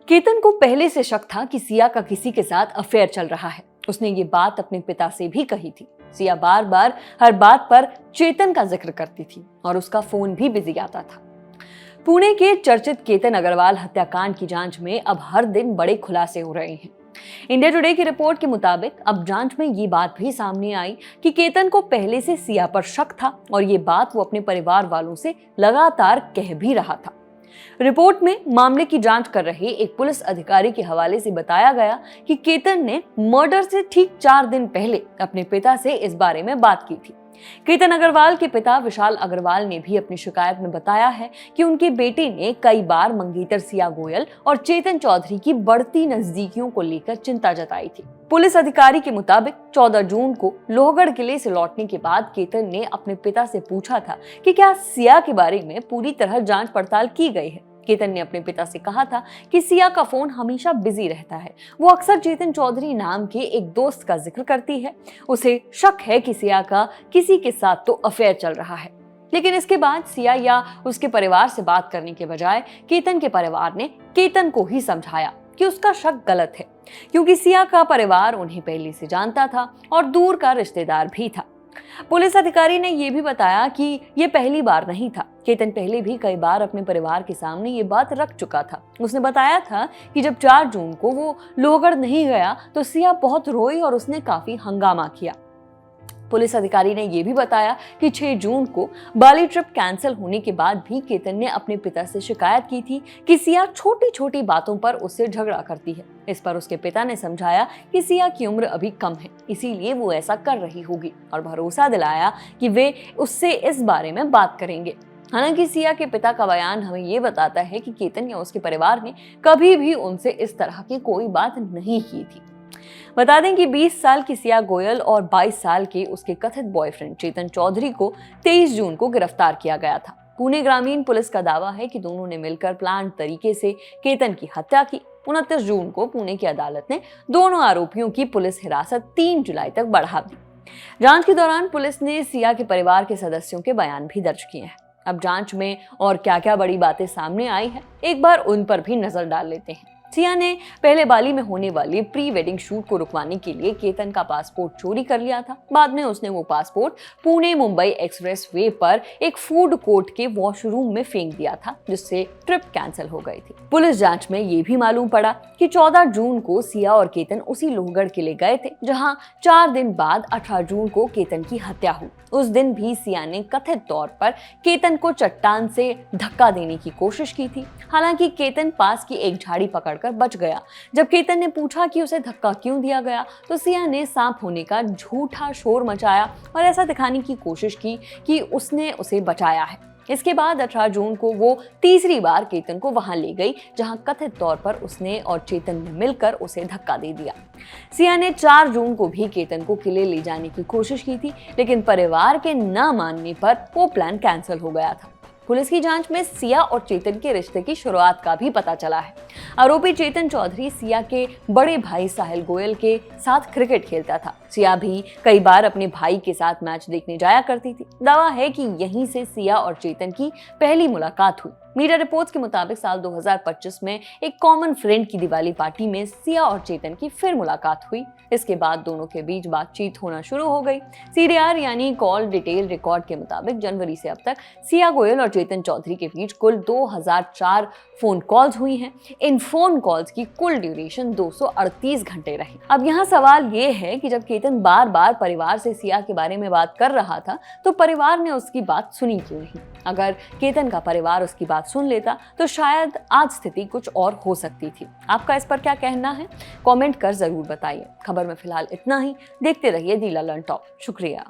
केतन को पहले से शक था कि सिया का किसी के साथ अफेयर चल रहा है। उसने ये बात अपने पिता से भी कही थी। सिया बार बार हर बात पर चेतन का जिक्र करती थी और उसका फोन भी बिजी आता था। पुणे के चर्चित केतन अग्रवाल हत्याकांड की जांच में अब हर दिन बड़े खुलासे हो रहे हैं। इंडिया टुडे की रिपोर्ट के मुताबिक अब जांच में ये बात भी सामने आई कि केतन को पहले से सिया पर शक था और ये बात वो अपने परिवार वालों से लगातार कह भी रहा था। रिपोर्ट में मामले की जांच कर रहे एक पुलिस अधिकारी के हवाले से बताया गया कि केतन ने मर्डर से ठीक 4 दिन पहले अपने पिता से इस बारे में बात की थी। केतन अग्रवाल के पिता विशाल अग्रवाल ने भी अपनी शिकायत में बताया है कि उनके बेटे ने कई बार मंगेतर सिया गोयल और चेतन चौधरी की बढ़ती नजदीकियों को लेकर चिंता जताई थी। पुलिस अधिकारी के मुताबिक 14 जून को लोहगढ़ किले से लौटने के बाद केतन ने अपने पिता से पूछा था कि क्या सिया के बारे में पूरी तरह जांच पड़ताल की गई है। केतन ने अपने पिता से कहा था कि सिया का फोन हमेशा बिजी रहता है। वो अक्सर चेतन चौधरी नाम के एक दोस्त का जिक्र करती है। उसे शक है कि सिया का किसी के साथ तो अफेयर चल रहा है। लेकिन इसके बाद सिया या उसके परिवार से बात करने के बजाय केतन के परिवार ने केतन को ही समझाया कि उसका शक गलत है, क्योंकि सिया का परिवार उन्हें पहले से जानता था और दूर का रिश्तेदार भी था। पुलिस अधिकारी ने यह भी बताया कि यह पहली बार नहीं था। केतन पहले भी कई बार अपने परिवार के सामने ये बात रख चुका था। उसने बताया था कि जब 4 जून को वो लोहगढ़ नहीं गया तो सिया बहुत रोई और उसने काफी हंगामा किया। पुलिस अधिकारी ने यह भी बताया कि 6 जून को बाली ट्रिप कैंसिल होने के बाद भी केतन ने अपने पिता से शिकायत की थी कि सिया छोटी छोटी बातों पर उससे झगड़ा करती है। इस पर उसके पिता ने समझाया कि सिया की उम्र अभी कम है, इसीलिए वो ऐसा कर रही होगी, और भरोसा दिलाया कि वे उससे इस बारे में बात करेंगे। हालांकि सिया के पिता का बयान हमें ये बताता है कि केतन या उसके परिवार ने कभी भी उनसे इस तरह की कोई बात नहीं की थी। बता दें कि 20 साल की सिया गोयल और 22 साल के उसके कथित बॉयफ्रेंड चेतन चौधरी को 23 जून को गिरफ्तार किया गया था। पुणे ग्रामीण पुलिस का दावा है कि दोनों ने मिलकर प्लान तरीके से केतन की हत्या की। 29 जून को पुणे की अदालत ने दोनों आरोपियों की पुलिस हिरासत 3 जुलाई तक बढ़ा दी। जांच के दौरान पुलिस ने सिया के परिवार के सदस्यों के बयान भी दर्ज किए हैं। अब जांच में और क्या क्या बड़ी बातें सामने आई है, एक बार उन पर भी नजर डाल लेते हैं। सिया ने पहले बाली में होने वाले प्री वेडिंग शूट को रुकवाने के लिए केतन का पासपोर्ट चोरी कर लिया था। बाद में उसने वो passport Pune Mumbai express way पर एक फूड कोर्ट के वॉशरूम में फेंक दिया था, जिससे ट्रिप कैंसिल हो गई थी। पुलिस जांच में ये भी मालूम पड़ा कि 14 जून को सिया और केतन उसी लोहगढ़ किले गए थे, जहां 4 दिन बाद 18 जून को केतन की हत्या हुई। उस दिन भी सिया ने कथित तौर पर केतन को चट्टान से धक्का देने की कोशिश की थी। हालांकि केतन पास की एक झाड़ी पकड़कर बच गया। जब केतन ने पूछा कि उसे धक्का क्यों दिया गया, तो सिया ने सांप होने का झूठा शोर मचाया और ऐसा दिखाने की कोशिश की कि उसने उसे बचाया है। इसके बाद 18 जून को वो तीसरी बार केतन को वहां ले गई, जहां कथित तौर पर उसने और चेतन ने मिलकर उसे धक्का दे दिया। सिया ने 4 जून को भी केतन को किले ले जाने की कोशिश की थी, लेकिन परिवार के न मानने पर वो प्लान कैंसिल हो गया था। पुलिस की जांच में सिया और चेतन के रिश्ते की शुरुआत का भी पता चला है। आरोपी चेतन चौधरी सिया के बड़े भाई साहिल गोयल के साथ क्रिकेट खेलता था। सिया भी कई बार अपने भाई के साथ मैच देखने जाया करती थी। दावा है कि यहीं से सिया और चेतन की पहली मुलाकात हुई। मीडिया रिपोर्ट्स के मुताबिक साल 2025 में एक कॉमन फ्रेंड की दिवाली पार्टी में सिया और चेतन की फिर मुलाकात हुई। इसके बाद दोनों के बीच बातचीत होना शुरू हो गई। सीडीआर यानी कॉल डिटेल रिकॉर्ड के मुताबिक जनवरी से अब तक सिया गोयल और चेतन चौधरी के बीच कुल 2004 फोन कॉल्स हुई हैं। इन फोन कॉल्स की कुल ड्यूरेशन 238 घंटे रही। अब यहाँ सवाल ये है कि जब केतन बार बार परिवार से सिया के बारे में बात कर रहा था, तो परिवार ने उसकी बात सुनी क्यों नहीं? अगर केतन का परिवार उसकी बात सुन लेता तो शायद आज स्थिति कुछ और हो सकती थी। आपका इस पर क्या कहना है? कमेंट कर जरूर बताइए। खबर में फिलहाल इतना ही। देखते रहिए दी ललन टॉप। शुक्रिया।